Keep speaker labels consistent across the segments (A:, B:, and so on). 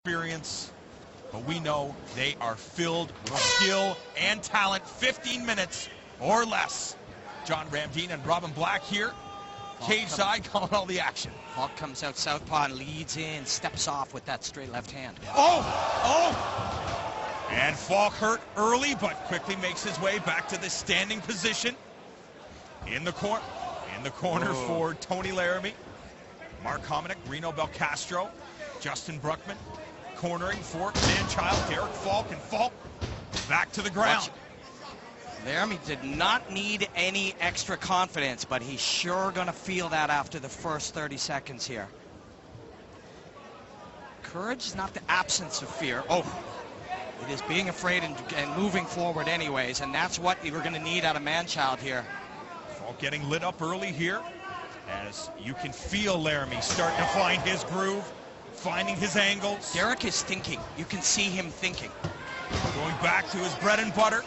A: experience, but we know they are filled with skill and talent. 15 minutes or less. John Ramdeen and Robin Black here, cage side, calling all the action.
B: Falk comes out southpaw and leads in, steps off with that straight left hand.
A: And Falk hurt early, but quickly makes his way back to the standing position. In the corner for Tony Laramie. Mark Hominick, Reno Belcastro, Justin Bruckman, cornering for man-child Derek Falk, and Falk back to the ground.
B: Laramie did not need any extra confidence, but he's sure going to feel that after the first 30 seconds here. Courage is not the absence of fear. It is being afraid and moving forward anyways, and that's what we're going to need out of man-child here.
A: Falk getting lit up early here, as you can feel Laramie starting to find his groove, finding his angles.
B: Derek is thinking. You can see him thinking.
A: Going back to his bread and butter,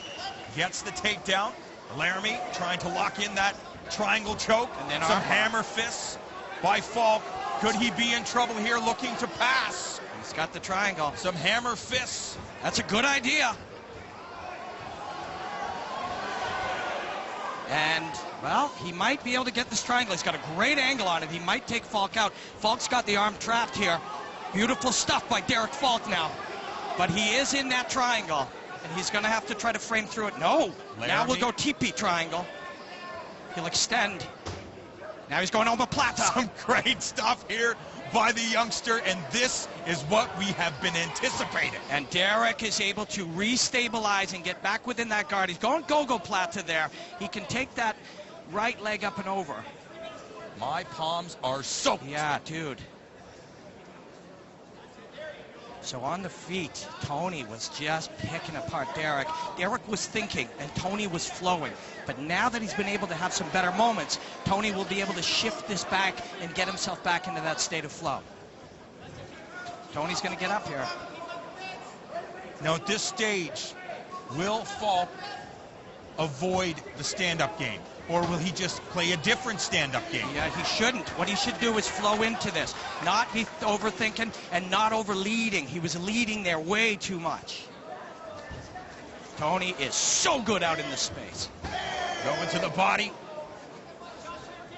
A: gets the takedown. Laramie trying to lock in that triangle choke. And then some hammer fists by Falk. Could he be in trouble here, looking to pass?
B: He's got the triangle.
A: Some hammer fists.
B: That's a good idea. And, well, he might be able to get this triangle. He's got a great angle on it. He might take Falk out. Falk's got the arm trapped here. Beautiful stuff by Derek Falk now. But he is in that triangle, and he's going to have to try to frame through it. No. Laramie. Now we'll go teepee triangle. He'll extend. Now he's going omoplata.
A: Some great stuff here by the youngster, and this is what we have been anticipating.
B: And Derek is able to restabilize and get back within that guard. He's going go-go-plata there. He can take that right leg up and over.
A: My palms are soaked.
B: Yeah, dude. So on the feet, Tony was just picking apart Derek. Derek was thinking, and Tony was flowing. But now that he's been able to have some better moments, Tony will be able to shift this back and get himself back into that state of flow. Tony's going to get up here.
A: Now at this stage, will Falk avoid the stand-up game? Or will he just play a different stand-up game?
B: Yeah, he shouldn't. What he should do is flow into this. Not be overthinking and not over-leading. He was leading there way too much. Tony is so good out in the space.
A: Going to the body.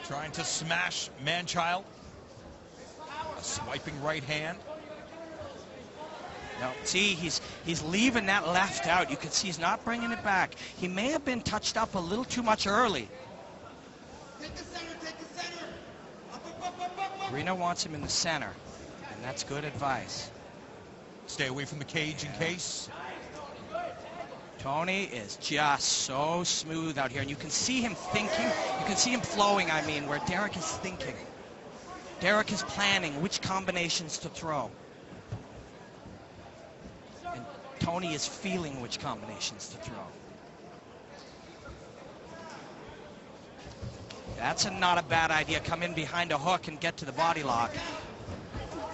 A: Trying to smash man-child. A swiping right hand.
B: No, see, he's leaving that left out. You can see he's not bringing it back. He may have been touched up a little too much early.
C: Take the center, take the center. Up.
B: Reno wants him in the center, and that's good advice.
A: Stay away from the cage in case.
B: Tony is just so smooth out here, and you can see him thinking. You can see him flowing, I mean, where Derek is thinking. Derek is planning which combinations to throw. Tony is feeling which combinations to throw. That's not a bad idea. Come in behind a hook and get to the body lock.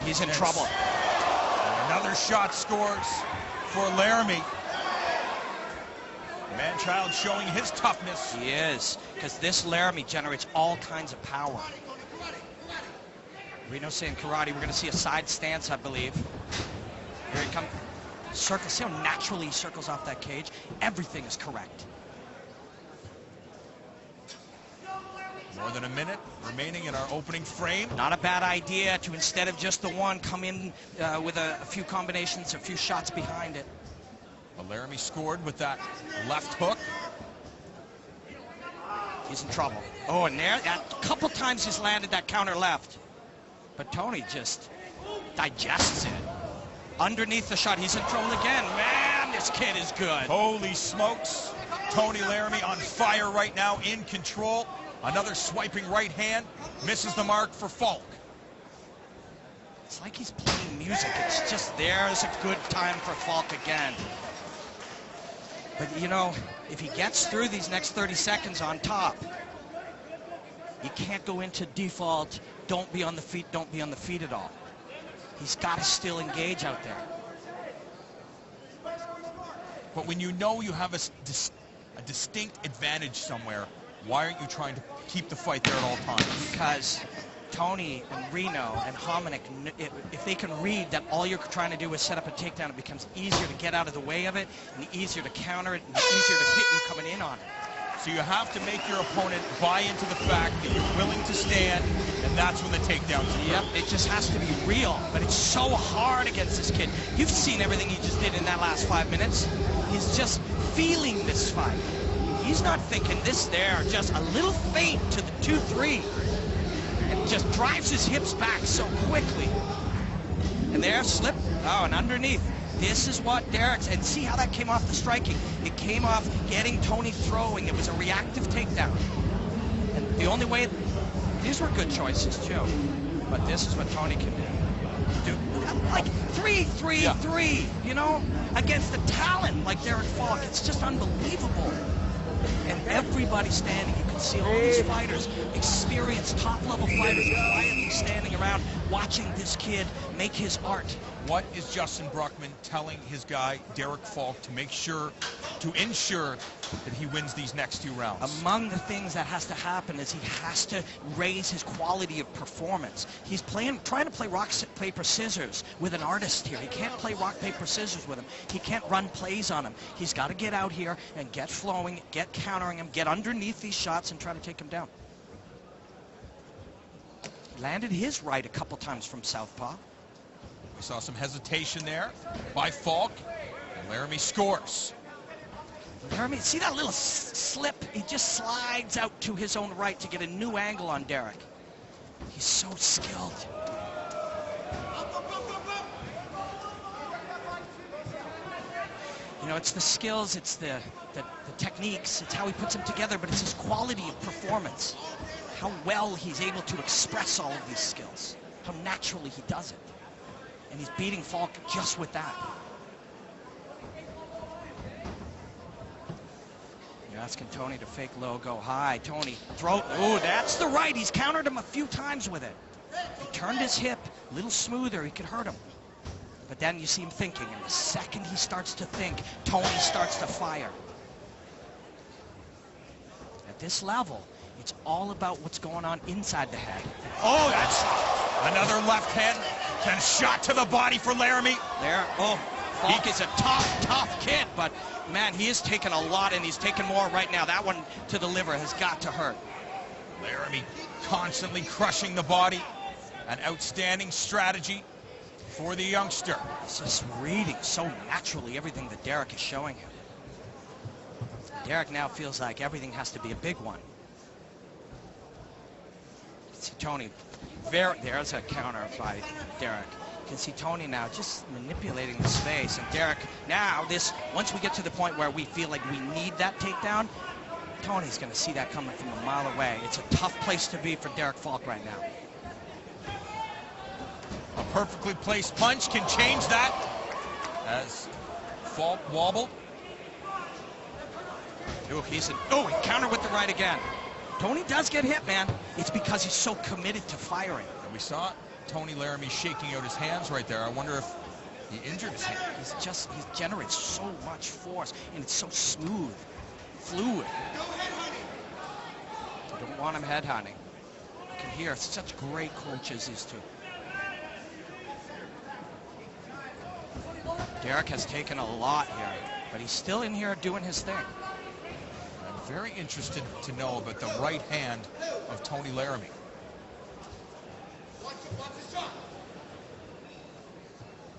B: He's in trouble.
A: Another shot scores for Laramie. Man-child showing his toughness.
B: He is, because this Laramie generates all kinds of power. Reno saying karate. We're going to see a side stance, I believe. Here he comes. Circle. See how naturally he circles off that cage? Everything is correct.
A: More than a minute remaining in our opening frame.
B: Not a bad idea to, instead of just the one, come in with a few combinations, a few shots behind it.
A: Well, Laramie scored with that left hook.
B: He's in trouble. Oh, and there, a couple times he's landed that counter left. But Tony just digests it. Underneath the shot, he's in trouble again. Man, this kid is good.
A: Holy smokes. Tony Laramie on fire right now, in control. Another swiping right hand. Misses the mark for Falk.
B: It's like he's playing music. It's just there's a good time for Falk again. But, you know, if he gets through these next 30 seconds on top, you can't go into default, don't be on the feet, don't be on the feet at all. He's got to still engage out there.
A: But when you know you have a distinct advantage somewhere, why aren't you trying to keep the fight there at all times?
B: Because Tony and Reno and Hominick, if they can read that all you're trying to do is set up a takedown, it becomes easier to get out of the way of it, and easier to counter it, and easier to hit you coming in on it.
A: So you have to make your opponent buy into the fact that you're willing to stand, and that's when the takedowns occur.
B: Yep, it just has to be real, but it's so hard against this kid. You've seen everything he just did in that last 5 minutes. He's just feeling this fight. He's not thinking this there, just a little feint to the 2-3, and just drives his hips back so quickly. And there, slip, oh, and underneath. This is what Derek's, and see how that came off the striking. It came off getting Tony throwing. It was a reactive takedown. And the only way, these were good choices too, but this is what Tony can do. Like 3-3-3, you know, against the talent like Derek Falk. It's just unbelievable. And everybody standing, you can see all these fighters, experienced top-level fighters, quietly standing around watching this kid make his art.
A: What is Justin Bruckman telling his guy, Derek Falk, to make sure, to ensure that he wins these next 2 rounds?
B: Among the things that has to happen is he has to raise his quality of performance. He's trying to play rock, paper, scissors with an artist here. He can't play rock, paper, scissors with him. He can't run plays on him. He's got to get out here and get flowing, get countering him, get underneath these shots and try to take him down. Landed his right a couple times from southpaw.
A: We saw some hesitation there by Falk, and Laramie scores.
B: Laramie, see that little slip? He just slides out to his own right to get a new angle on Derek. He's so skilled. You know, it's the skills, it's the techniques, it's how he puts them together, but it's his quality of performance. How well he's able to express all of these skills. How naturally he does it. And he's beating Falk just with that. You're asking Tony to fake low, go high. Tony, throw. Oh, that's the right. He's countered him a few times with it. If he turned his hip a little smoother, he could hurt him. But then you see him thinking, and the second he starts to think, Tony starts to fire. At this level, it's all about what's going on inside the head.
A: Oh, that's another left hand and shot to the body for Laramie.
B: There, oh, Falk is a tough kid, but man, he is taking a lot, and he's taking more right now. That one to the liver has got to hurt.
A: Laramie constantly crushing the body. An outstanding strategy for the youngster.
B: He's just reading so naturally everything that Derek is showing him. Derek now feels like everything has to be a big one. See Tony, there's a counter by Derek. You can see Tony now just manipulating the space, and Derek now once we get to the point where we feel like we need that takedown, Tony's going to see that coming from a mile away. It's a tough place to be for Derek Falk right now.
A: A perfectly placed punch can change that as Falk wobbled.
B: Oh, he countered with the right again. Tony does get hit, man. It's because he's so committed to firing.
A: And we saw Tony Laramie shaking out his hands right there. I wonder if he injured his hand.
B: He generates so much force, and it's so smooth, fluid. I don't want him headhunting. You can hear such great coaches, these two. Derek has taken a lot here, but he's still in here doing his thing.
A: I'm very interested to know about the right hand of Tony Laramie.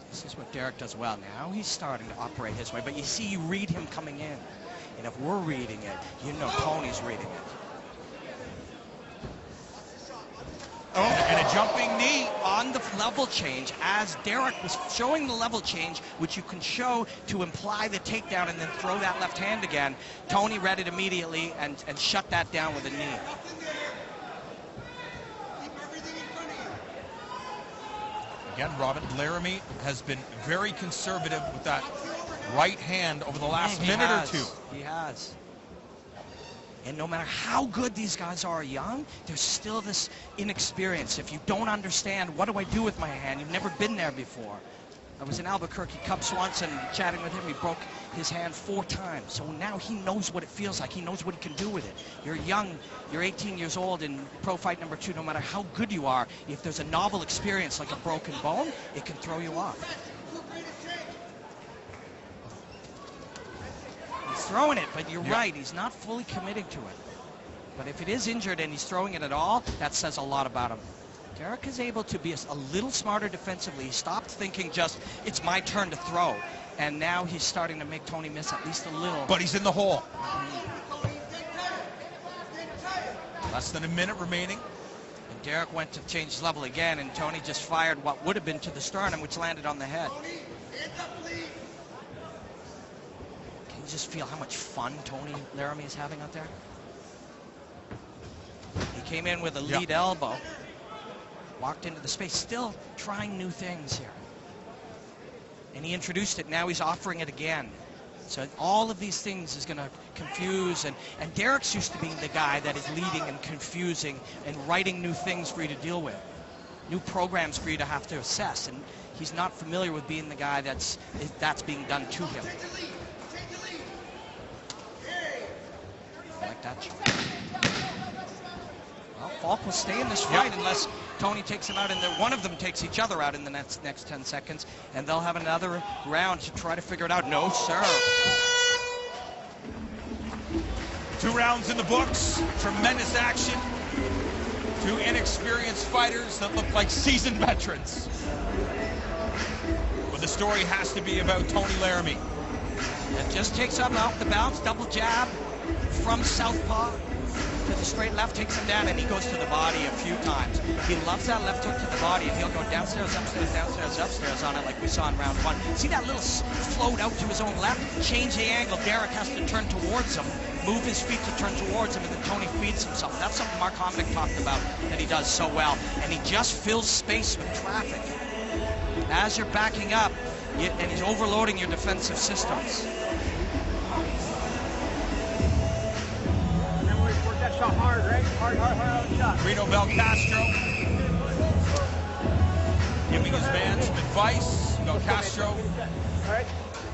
B: This is what Derek does well. Now he's starting to operate his way, but you see, you read him coming in. And if we're reading it, you know Tony's reading it.
A: Oh, and a jumping knee.
B: On the level change, as Derek was showing the level change, which you can show to imply the takedown and then throw that left hand again, Tony read it immediately and shut that down with a knee.
A: Again, Robin, Laramie has been very conservative with that right hand over the last minute or two.
B: He has. And no matter how good these guys are young, there's still this inexperience. If you don't understand, what do I do with my hand? You've never been there before. I was in Albuquerque Cups once and chatting with him. He broke his hand 4 times. So now he knows what it feels like. He knows what he can do with it. You're young, you're 18 years old in pro fight number 2, no matter how good you are, if there's a novel experience like a broken bone, it can throw you off. He's throwing it, but you're right, he's not fully committing to it. But if it is injured and he's throwing it at all, that says a lot about him. Derek is able to be a little smarter defensively. He stopped thinking just, it's my turn to throw. And now he's starting to make Tony miss at least a little.
A: But he's in the hole. Less than a minute remaining.
B: And Derek went to change his level again, and Tony just fired what would have been to the sternum, which landed on the head. Can you just feel how much fun Tony Laramie is having out there? He came in with a lead elbow. Walked into the space, still trying new things here. And he introduced it, now he's offering it again. So all of these things is going to confuse, and Derek's used to being the guy that is leading and confusing and writing new things for you to deal with. New programs for you to have to assess, and he's not familiar with being the guy that's being done to him. I like that. Well, Falk will stay in this fight unless Tony takes him out, and one of them takes each other out in the next 10 seconds, and they'll have another round to try to figure it out. No, sir.
A: 2 rounds in the books. Tremendous action. 2 inexperienced fighters that look like seasoned veterans. But the story has to be about Tony Laramie.
B: It just takes up off the bounce, double jab from southpaw to the straight left, takes him down, and he goes to the body a few times. He loves that left hook to the body, and he'll go downstairs, upstairs, downstairs, upstairs on it like we saw in round 1. See that little float out to his own left? Change the angle. Derek has to turn towards him, move his feet to turn towards him, and then Tony feeds himself. That's something Mark Hominick talked about that he does so well. And he just fills space with traffic. As you're backing up, and he's overloading your defensive systems.
D: Shot hard, right? Hard shot.
A: Reno Belcastro giving his man some advice. Belcastro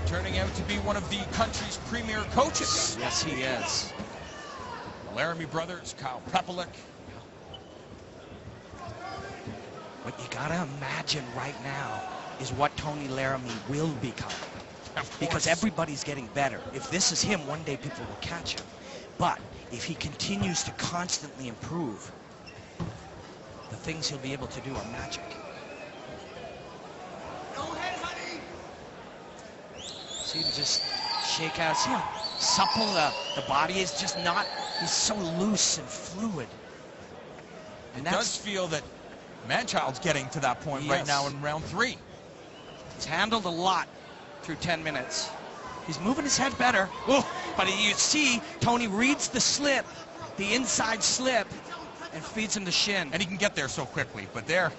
A: turning out to be one of the country's premier coaches.
B: Yes, he is.
A: The Laramie brothers, Kyle Prepelic.
B: What you gotta imagine right now is what Tony Laramie will become. Because everybody's getting better. If this is him, one day people will catch him. But if he continues to constantly improve, the things he'll be able to do are magic. See him just shake out. See how supple the body is, just not, he's so loose and fluid.
A: And it does feel that Manchild's getting to that point right now in round 3.
B: He's handled a lot through 10 minutes. He's moving his head better. Ooh, but you see, Tony reads the slip, the inside slip, and feeds him the shin.
A: And he can get there so quickly, but there,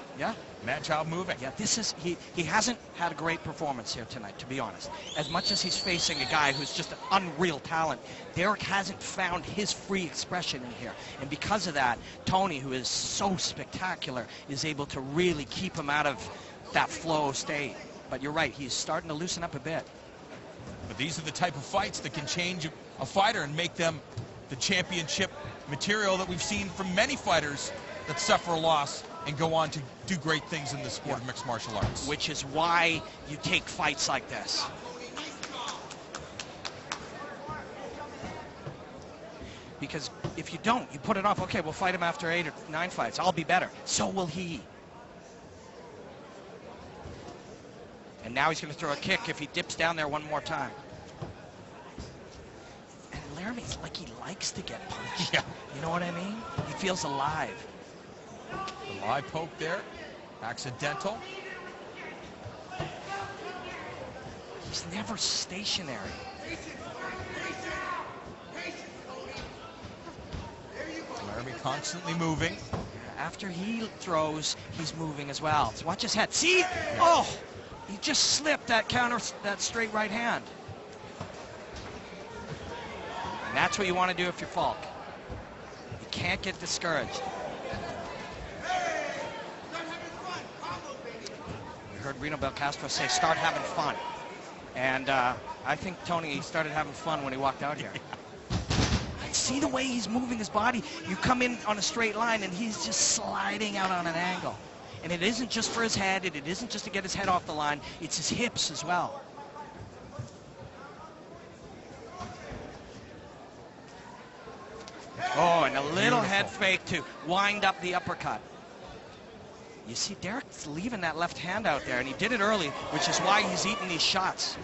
A: Manchild moving.
B: Yeah, this is, he hasn't had a great performance here tonight, to be honest. As much as he's facing a guy who's just an unreal talent, Derek hasn't found his free expression in here. And because of that, Tony, who is so spectacular, is able to really keep him out of that flow state. But you're right, he's starting to loosen up a bit.
A: But these are the type of fights that can change a fighter and make them the championship material that we've seen from many fighters that suffer a loss and go on to do great things in the sport of mixed martial arts.
B: Which is why you take fights like this. Because if you don't, you put it off. Okay, we'll fight him after 8 or 9 fights. I'll be better. So will he. And now he's going to throw a kick if he dips down there one more time. And Laramie's like he likes to get punched.
A: Yeah.
B: You know what I mean? He feels alive.
A: The live poke there. Accidental.
B: He's never stationary.
A: Laramie constantly moving.
B: After he throws, he's moving as well. So watch his head. See? Oh! He just slipped that counter, that straight right hand. And that's what you want to do if you're Falk. You can't get discouraged. heard Reno Belcastro say, start having fun. And I think Tony started having fun when he walked out here. See the way he's moving his body? You come in on a straight line and he's just sliding out on an angle. And it isn't just for his head, it isn't just to get his head off the line, it's his hips as well. Oh, and a little head fake to wind up the uppercut. You see, Derek's leaving that left hand out there, and he did it early, which is why he's eating these shots.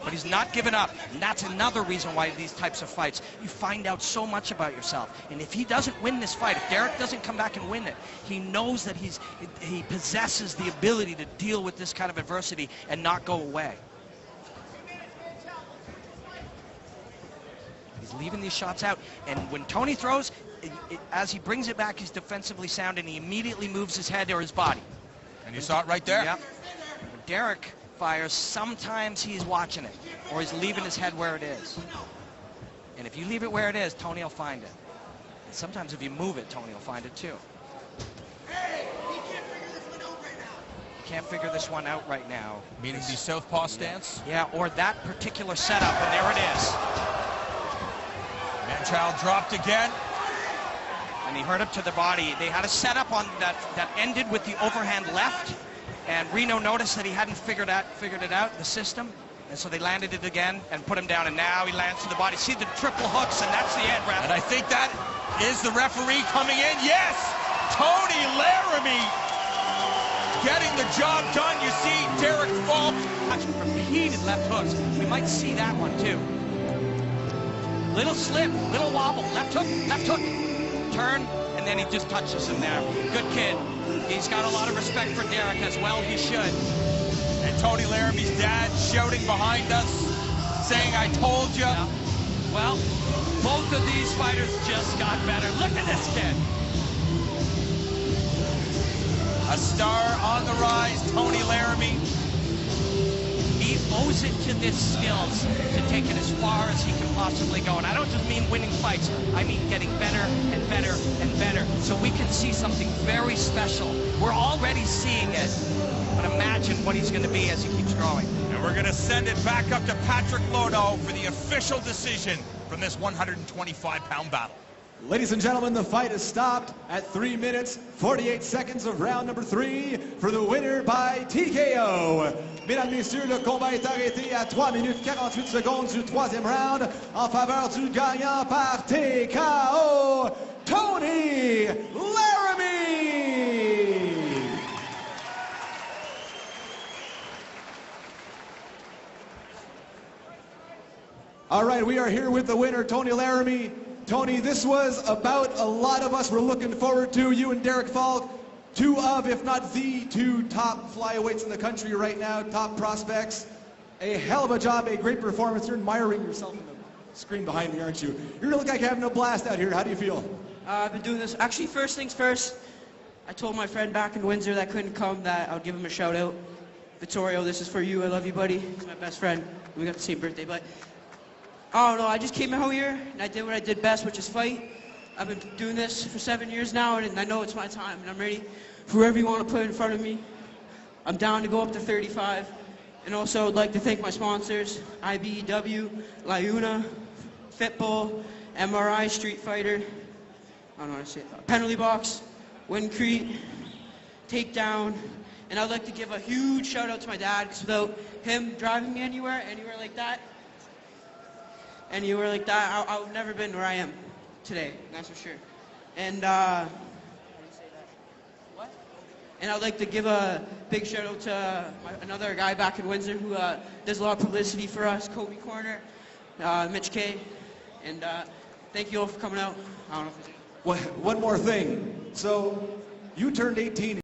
B: But he's not giving up, and that's another reason why these types of fights, you find out so much about yourself. And if he doesn't win this fight, if Derek doesn't come back and win it, he knows that he possesses the ability to deal with this kind of adversity and not go away. He's leaving these shots out, and when Tony throws, as he brings it back, he's defensively sound, and he immediately moves his head or his body.
A: And you saw it right there?
B: Yep. When Derek fires, sometimes he's watching it, or he's leaving his head where it is. And if you leave it where it is, Tony will find it. And sometimes if you move it, Tony will find it too. He can't figure this one out right now.
A: Meaning the southpaw stance?
B: Yeah, or that particular setup, and there it is.
A: Manchild dropped again.
B: And he hurt him to the body. They had a setup on that ended with the overhand left, and Reno noticed that he hadn't figured it out, the system, and so they landed it again and put him down, and now he lands to the body. See the triple hooks, and that's the end, ref.
A: And I think that is the referee coming in. Yes! Tony Laramie getting the job done. You see Derek fall.
B: Repeated left hooks. We might see that one too. Little slip, little wobble, left hook, turn, and then he just touches him there. Good kid. He's got a lot of respect for Derek as well, he should.
A: And Tony Laramie's dad shouting behind us, saying, I told you.
B: Yeah. Well, both of these fighters just got better. Look at this kid.
A: A star on the rise, Tony Laramie.
B: He owes it to this skills to take it as far as he can possibly go. And I don't just mean winning fights. I mean getting better and better and better. So we can see something very special. We're already seeing it. But imagine what he's going to be as he keeps growing.
A: And we're going to send it back up to Patrick Lono for the official decision from this 125-pound battle.
E: Ladies and gentlemen, the fight is stopped at 3 minutes, 48 seconds of round number 3 for the winner by TKO. Mesdames, Messieurs, le combat est arrêté à 3 minutes 48 secondes du 3e round en faveur du gagnant par TKO, Tony Laramie. All right, we are here with the winner, Tony Laramie. Tony, this was about a lot of us were looking forward to. You and Derek Falk, two of, if not the two top flyweights in the country right now, top prospects. A hell of a job, a great performance. You're admiring yourself in the screen behind me, aren't you? You look like you're having a blast out here. How do you feel?
F: I've been doing this. Actually, first things first, I told my friend back in Windsor that couldn't come that I would give him a shout out. Vittorio, this is for you. I love you, buddy. He's my best friend. We got the same birthday, but I don't know, I just came out here and I did what I did best, which is fight. I've been doing this for 7 years now, and I know it's my time, and I'm ready for whoever you want to put in front of me. I'm down to go up to 35. And also I'd like to thank my sponsors, IBEW, Liuna, Fitbull, MRI, Street Fighter, I don't know how to say it, Penalty Box, Windcrete, Takedown, and I'd like to give a huge shout out to my dad, because without him driving me anywhere like that, I would have never been where I am today, that's for sure. And how do you say that? What? And I'd like to give a big shout out to another guy back in Windsor who does a lot of publicity for us, Kobe Corner, Mitch K. And thank you all for coming out. I don't know if
E: One more thing. So you turned 18.